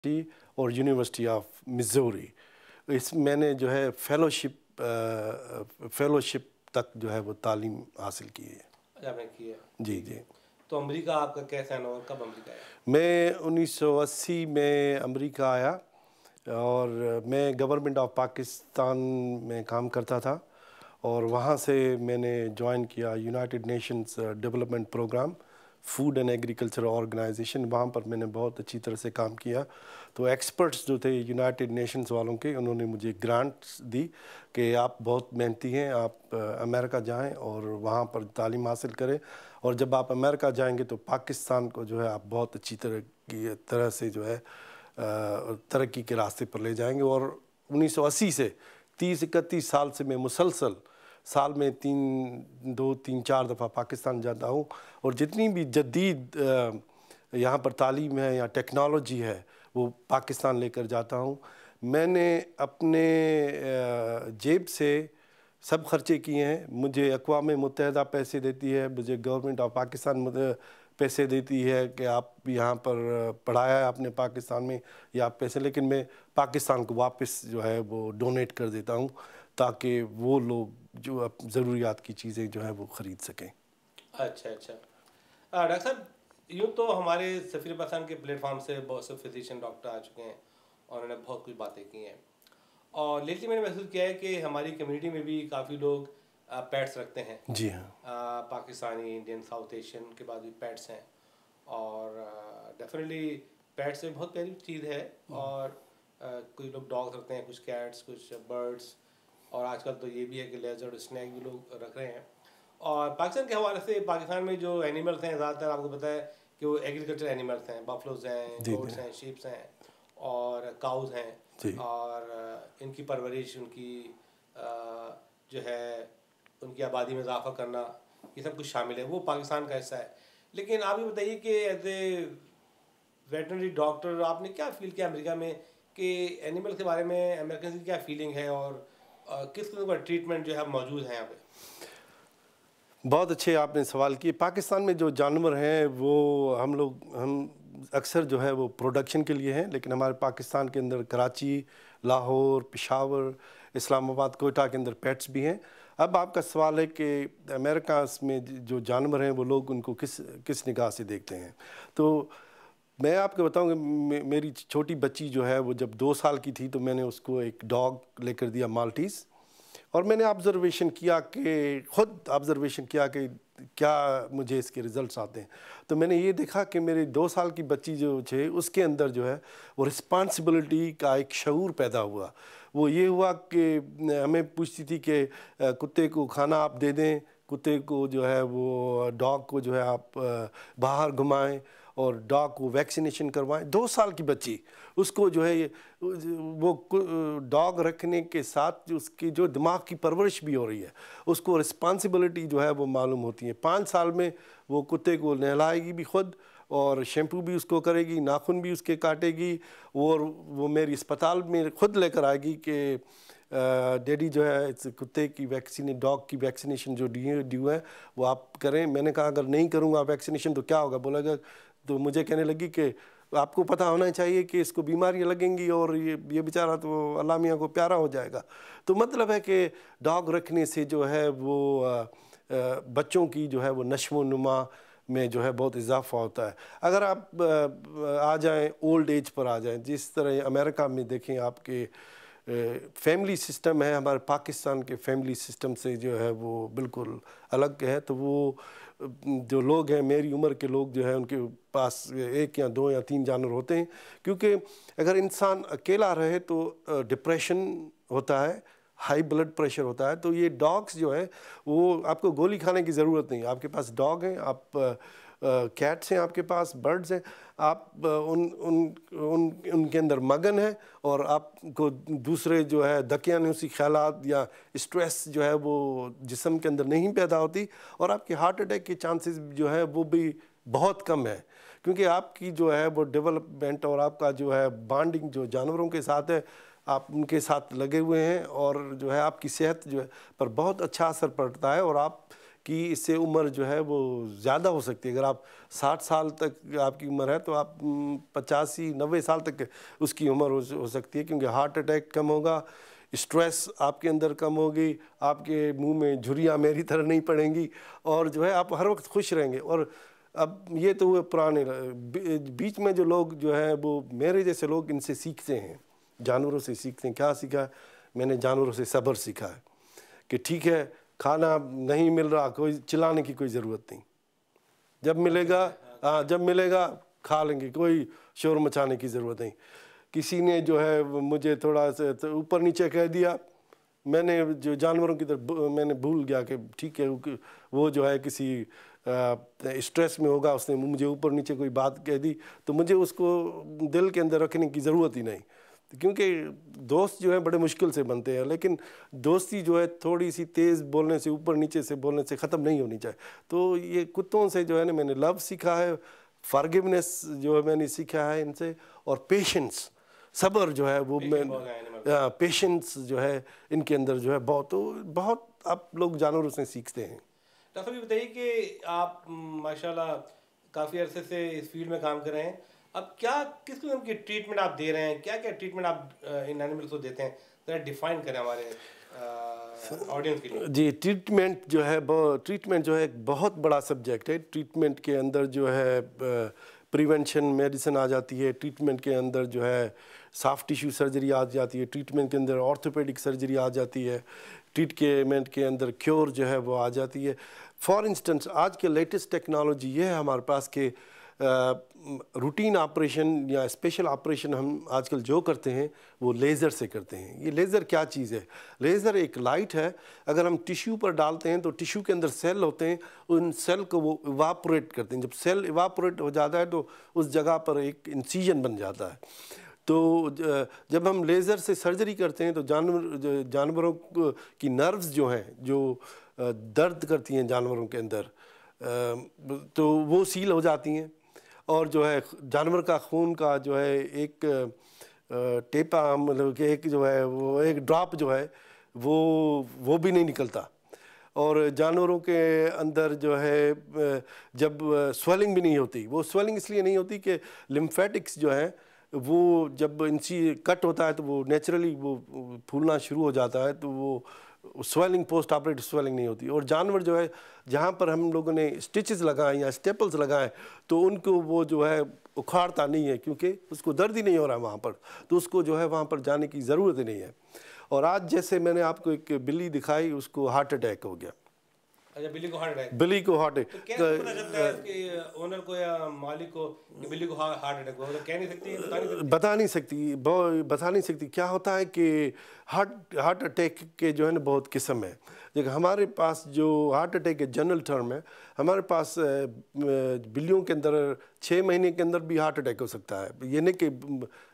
اور university of مزوری. اس میں نے جو ہے فیلوشپ تک جو ہے وہ تعلیم حاصل کی ہے. آپ نے کی ہے؟ جی جی. تو امریکہ آپ کا کیسا ہے اور کب امریکہ آیا؟ میں 1980 میں امریکہ آیا اور میں گورنمنٹ آف پاکستان میں کام کرتا تھا اور وہاں سے میں نے جوائن کیا United Nations development programme food and agriculture organisation. وہاں پر میں نے بہت اچھی طرح سے کام کیا. تو ایکسپرٹس جو تھے یونائٹڈ نیشنز والوں کے, انہوں نے مجھے گرانٹس دی کہ آپ بہت محنتی ہیں, آپ امریکہ جائیں اور وہاں پر تعلیم حاصل کریں, اور جب آپ امریکہ جائیں گے تو پاکستان کو جو ہے آپ بہت اچھی طرح سے جو ہے ترقی کے راستے پر لے جائیں گے. اور 1980 سے 30-31 سال سے میں مسلسل سال میں 3-4 دفعہ پاکستان جاتا ہوں, اور جتنی بھی جدید یہاں پر تعلیم ہے یا ٹیکنالوجی ہے وہ پاکستان لے کر جاتا ہوں. میں نے اپنے جیب سے سب خرچے کیے ہیں. مجھے اقوام متحدہ پیسے دیتی ہے, مجھے گورنمنٹ آف پاکستان پیسے دیتی ہے کہ آپ یہاں پر پڑھایا ہے آپ نے پاکستان میں یا آپ پیسے, لیکن میں پاکستان کو واپس جو ہے وہ ڈونیٹ کر دیتا ہوں تاکہ وہ لوگ جو ضروریات کی چیزیں جو ہیں وہ خرید سکیں. اچھا اچھا. ڈاکٹر صاحب, یوں تو ہمارے سفیر پاکستان کے پلیٹ فارم سے بہت سے فزیشین ڈاکٹر آ چکے ہیں اور انہوں نے بہت کچھ باتیں کی ہیں, اور لیٹلی میں نے محسوس کیا ہے کہ ہماری کمیونٹی میں بھی کافی لوگ پیٹس رکھتے ہیں. جی ہاں, پاکستانی, انڈین, ساؤتھ ایشین کے بعد بھی پیٹس ہیں, اور ڈیفینیٹلی پیٹ سے بہت پیاری چیز ہے. اور کوئی لوگ ڈاگس رکھتے ہیں, کچھ کیٹس, کچھ برڈس, اور آج کل تو یہ بھی ہے کہ لیزرڈ اسنیک بھی لوگ رکھ رہے ہیں. اور پاکستان کے حوالے سے پاکستان میں جو اینیملس ہیں زیادہ تر آپ کو پتہ ہے کہ وہ ایگریکلچر اینیملس ہیں, بفلوز ہیں, گوٹس ہیں, شیپس ہیں اور کاؤز ہیں, اور ان کی پرورش, ان کی جو ہے ان کی آبادی میں اضافہ کرنا, یہ سب کچھ شامل ہے, وہ پاکستان کا حصہ ہے. لیکن آپ یہ بتائیے کہ ایز اے ویٹرنری ڈاکٹر آپ نے کیا فیل کیا امریکہ میں کہ اینیمل کے بارے میں امریکن کی کیا فیلنگ ہے, اور کس قسم کا ٹریٹمنٹ جو ہے موجود ہے یہاں پہ؟ بہت اچھے آپ نے سوال کیے. پاکستان میں جو جانور ہیں وہ ہم اکثر جو ہے وہ پروڈکشن کے لیے ہیں, لیکن ہمارے پاکستان کے اندر کراچی, لاہور, پشاور, اسلام آباد, کوئٹہ کے اندر پیٹس بھی ہیں. اب آپ کا سوال ہے کہ امریکہ میں جو جانور ہیں وہ لوگ ان کو کس نگاہ سے دیکھتے ہیں. تو میں آپ کو بتاؤں کہ میری چھوٹی بچی جو ہے وہ جب 2 سال کی تھی تو میں نے اس کو ایک ڈاگ لے کر دیا, مالٹیز, اور میں نے خود آبزرویشن کیا کہ کیا مجھے اس کے ریزلٹس آتے ہیں. تو میں نے یہ دیکھا کہ میری 2 سال کی بچی جو ہے اس کے اندر جو ہے وہ رسپانسبلٹی کا ایک شعور پیدا ہوا. وہ یہ ہوا کہ ہمیں پوچھتی تھی کہ کتے کو کھانا آپ دے دیں, کتے کو جو ہے وہ ڈاگ کو جو ہے آپ باہر گھمائیں, اور ڈاگ کو ویکسینیشن کروائیں. 2 سال کی بچی, اس کو جو ہے وہ ڈاگ رکھنے کے ساتھ اس کی جو دماغ کی پرورش بھی ہو رہی ہے, اس کو رسپانسبلٹی جو ہے وہ معلوم ہوتی ہے. 5 سال میں وہ کتے کو نہلائے گی بھی خود, اور شیمپو بھی اس کو کرے گی, ناخن بھی اس کے کاٹے گی, اور وہ میری اسپتال میں خود لے کر آئے گی کہ ڈیڈی جو ہے کتے کی ڈاگ کی ویکسینیشن جو ڈیو ہے وہ آپ کریں. میں نے کہا اگر نہیں کروں گا ویکسینیشن تو کیا ہوگا؟ بولا گا, تو مجھے کہنے لگی کہ آپ کو پتہ ہونا چاہیے کہ اس کو بیماریاں لگیں گی اور یہ بیچارہ تو اللہ میاں کو پیارا ہو جائے گا. تو مطلب ہے کہ ڈاگ رکھنے سے جو ہے وہ بچوں کی جو ہے وہ نشو و نما میں جو ہے بہت اضافہ ہوتا ہے. اگر آپ آ جائیں اولڈ ایج پر آ جائیں, جس طرح امریکہ میں دیکھیں آپ کے فیملی سسٹم ہے, ہمارے پاکستان کے فیملی سسٹم سے جو ہے وہ بالکل الگ ہے. تو وہ جو لوگ ہیں میری عمر کے لوگ جو ہیں ان کے پاس 1 یا 2 یا 3 جانور ہوتے ہیں, کیونکہ اگر انسان اکیلا رہے تو ڈپریشن ہوتا ہے, ہائی بلڈ پریشر ہوتا ہے. تو یہ ڈاگس جو ہے وہ آپ کو گولی کھانے کی ضرورت نہیں. آپ کے پاس ڈاگ ہیں, آپ کیٹس ہیں, آپ کے پاس برڈز ہیں, آپ ان کے اندر مگن ہے, اور آپ کو دوسرے جو ہے دقیانوسی خیالات یا اسٹریس جو ہے وہ جسم کے اندر نہیں پیدا ہوتی, اور آپ کے ہارٹ اٹیک کے چانسز جو ہے وہ بھی بہت کم ہے, کیونکہ آپ کی جو ہے وہ ڈیولپمنٹ اور آپ کا جو ہے بانڈنگ جو جانوروں کے ساتھ ہے, آپ ان کے ساتھ لگے ہوئے ہیں, اور جو ہے آپ کی صحت جو ہے پر بہت اچھا اثر پڑتا ہے, اور آپ کہ اس سے عمر جو ہے وہ زیادہ ہو سکتی ہے. اگر آپ 60 سال تک آپ کی عمر ہے تو آپ 85-90 سال تک اس کی عمر ہو سکتی ہے, کیونکہ ہارٹ اٹیک کم ہوگا, اسٹریس آپ کے اندر کم ہوگی, آپ کے منہ میں جھریاں میری طرح نہیں پڑیں گی, اور جو ہے آپ ہر وقت خوش رہیں گے. اور اب یہ تو ہوئے پرانے, بیچ میں جو لوگ جو ہے وہ میرے جیسے لوگ ان سے سیکھتے ہیں, جانوروں سے سیکھتے ہیں. کیا سیکھا؟ میں نے جانوروں سے صبر سیکھا ہے کہ ٹھیک ہے کھانا نہیں مل رہا, کوئی چلانے کی کوئی ضرورت نہیں, جب ملے گا کھا لیں گے, کوئی شور مچانے کی ضرورت نہیں. کسی نے جو ہے مجھے تھوڑا سا اوپر نیچے کہہ دیا, میں نے جو جانوروں کی طرف میں نے بھول گیا کہ ٹھیک ہے وہ جو ہے کسی اسٹریس میں ہوگا, اس نے مجھے اوپر نیچے کوئی بات کہہ دی تو مجھے اس کو دل کے اندر رکھنے کی ضرورت ہی نہیں, کیونکہ دوست جو ہے بڑے مشکل سے بنتے ہیں, لیکن دوستی جو ہے تھوڑی سی تیز بولنے سے, اوپر نیچے سے بولنے سے ختم نہیں ہونی چاہیے. تو یہ کتوں سے جو ہے نا میں نے لو سیکھا ہے, فارگیونیس جو ہے میں نے سیکھا ہے ان سے, اور پیشنس, صبر جو ہے وہ میں پیشنس جو ہے ان کے اندر جو ہے بہت آپ لوگ جانوروں سے سیکھتے ہیں. ڈاکٹر صاحب بتائیے کہ آپ ماشاءاللہ کافی عرصے سے اس فیلڈ میں کام کر رہے ہیں, اب کیا کس قسم کی ٹریٹمنٹ آپ دے رہے ہیں, کیا کیا ٹریٹمنٹ آپ ان اینیملس کو دیتے ہیں, ذرا ڈیفائن کریں ہمارے آڈینس کے لیے. جی, ٹریٹمنٹ جو ہے ایک بہت بڑا سبجیکٹ ہے. ٹریٹمنٹ کے اندر جو ہے پریونشن میڈیسن آ جاتی ہے, ٹریٹمنٹ کے اندر جو ہے سافٹ ٹیشو سرجری آ جاتی ہے, ٹریٹمنٹ کے اندر آرتھوپیڈک سرجری آ جاتی ہے, ٹریٹمنٹ کے اندر کیور جو ہے وہ آ جاتی ہے. فار انسٹنس آج کے لیٹسٹ ٹیکنالوجی یہ ہے ہمارے پاس کہ روٹین آپریشن یا اسپیشل آپریشن ہم آج کل جو کرتے ہیں وہ لیزر سے کرتے ہیں. یہ لیزر کیا چیز ہے؟ لیزر ایک لائٹ ہے, اگر ہم ٹیشو پر ڈالتے ہیں تو ٹیشو کے اندر سیل ہوتے ہیں, ان سیل کو وہ ایواپوریٹ کرتے ہیں. جب سیل ایواپوریٹ ہو جاتا ہے تو اس جگہ پر ایک انسیژن بن جاتا ہے. تو جب ہم لیزر سے سرجری کرتے ہیں تو جانوروں کی نروز جو ہیں جو درد کرتی ہیں جانوروں کے اندر, تو وہ سیل ہو جاتی ہیں, اور جو ہے جانور کا خون کا جو ہے ایک ٹیپا, مطلب کہ ایک جو ہے وہ ایک ڈراپ جو ہے وہ بھی نہیں نکلتا. اور جانوروں کے اندر جو ہے جب سویلنگ بھی نہیں ہوتی, وہ سویلنگ اس لیے نہیں ہوتی کہ لمفیٹکس جو ہے وہ جب انسی کٹ ہوتا ہے تو وہ نیچرلی وہ پھولنا شروع ہو جاتا ہے, تو وہ سویلنگ پوسٹ آپریٹو سویلنگ نہیں ہوتی. اور جانور جو ہے جہاں پر ہم لوگوں نے اسٹچز لگائیں یا اسٹیپلز لگائیں تو ان کو وہ جو ہے اکھاڑتا نہیں ہے, کیونکہ اس کو درد ہی نہیں ہو رہا ہے وہاں پر, تو اس کو جو ہے وہاں پر جانے کی ضرورت ہی نہیں ہے. اور آج جیسے میں نے آپ کو ایک بلی دکھائی, اس کو ہارٹ اٹیک ہو گیا. اچھا, بلی کو ہارٹ اٹیک, بلی کو ہارٹ تو کیسے پتہ چلتا ہے اس کے اونر کو یا مالک کو کہ بلی کو ہارٹ اٹیک ہوا؟ کہہ نہیں سکتی, بتا نہیں سکتی. کیا ہوتا ہے کہ ہارٹ اٹیک کے جو ہے نا بہت قسم ہے. دیکھ ہمارے پاس جو ہارٹ اٹیک کے جنرل ٹرم ہے, ہمارے پاس بلیوں کے اندر 6 مہینے کے اندر بھی ہارٹ اٹیک ہو سکتا ہے, یہ نہیں کہ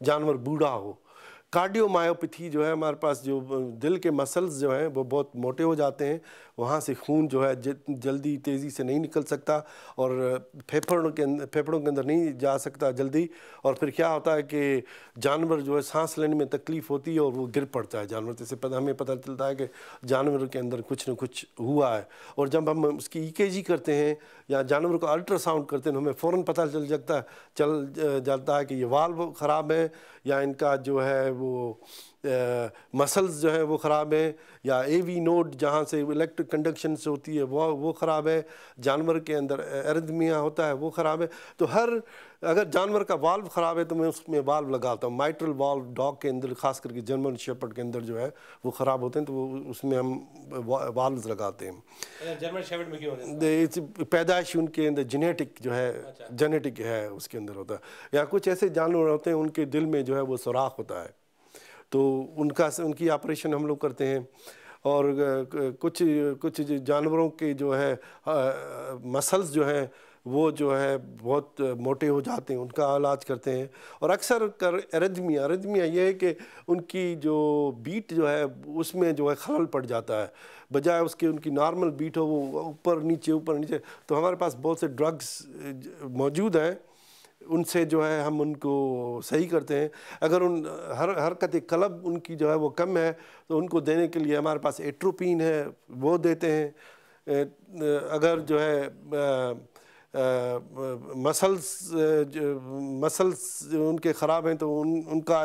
جانور بوڑھا ہو. کارڈیو مایوپیتھی جو ہے ہمارے پاس, جو دل کے مسلز جو ہیں وہ بہت موٹے ہو جاتے ہیں, وہاں سے خون جو ہے جلدی تیزی سے نہیں نکل سکتا, اور پھیپھڑوں کے اندر نہیں جا سکتا جلدی, اور پھر کیا ہوتا ہے کہ جانور جو ہے سانس لینے میں تکلیف ہوتی ہے اور وہ گر پڑتا ہے جانور. جیسے ہمیں پتہ چلتا ہے کہ جانور کے اندر کچھ نہ کچھ ہوا ہے, اور جب ہم اس کی EKG کرتے ہیں یا جانور کو الٹرا ساؤنڈ کرتے ہیں تو ہمیں فوراً پتہ چل جاتا ہے کہ یہ والو خراب ہے, یا ان کا جو ہے وہ مسلز جو ہیں وہ خراب ہیں, یا AV نوڈ جہاں سے الیکٹرک کنڈکشن سے ہوتی ہے وہ خراب ہے, جانور کے اندر ایرتھمیا ہوتا ہے وہ خراب ہے. تو اگر جانور کا والو خراب ہے تو میں اس میں والو لگاتا ہوں. مائٹرل والو ڈاگ کے اندر, خاص کر کے جرمن شیپرڈ کے اندر جو ہے وہ خراب ہوتے ہیں, تو وہ اس میں ہم والوز لگاتے ہیں. جرمن شیپرڈ میں کیوں ہوتے ہیں؟ پیدائش ان کے اندر جینیٹک جو ہے, جینیٹک ہے اس کے اندر ہوتا ہے. یا کچھ ایسے جانور ہوتے ہیں ان کے دل میں جو ہے وہ سوراخ ہوتا ہے, تو ان کی آپریشن ہم لوگ کرتے ہیں. اور کچھ جانوروں کے جو ہے مسلز جو ہیں وہ جو ہے بہت موٹے ہو جاتے ہیں, ان کا علاج کرتے ہیں. اور اکثر ایرتھمیا یہ ہے کہ ان کی جو بیٹ جو ہے اس میں جو ہے خلل پڑ جاتا ہے, بجائے اس کے ان کی نارمل بیٹ ہو وہ اوپر نیچے. تو ہمارے پاس بہت سے ڈرگز موجود ہیں, ان سے جو ہے ہم ان کو صحیح کرتے ہیں. اگر حرکت قلب ان کی جو ہے وہ کم ہے تو ان کو دینے کے لیے ہمارے پاس ایٹروپین ہے, وہ دیتے ہیں. اگر جو ہے مسلس ان کے خراب ہیں تو ان کا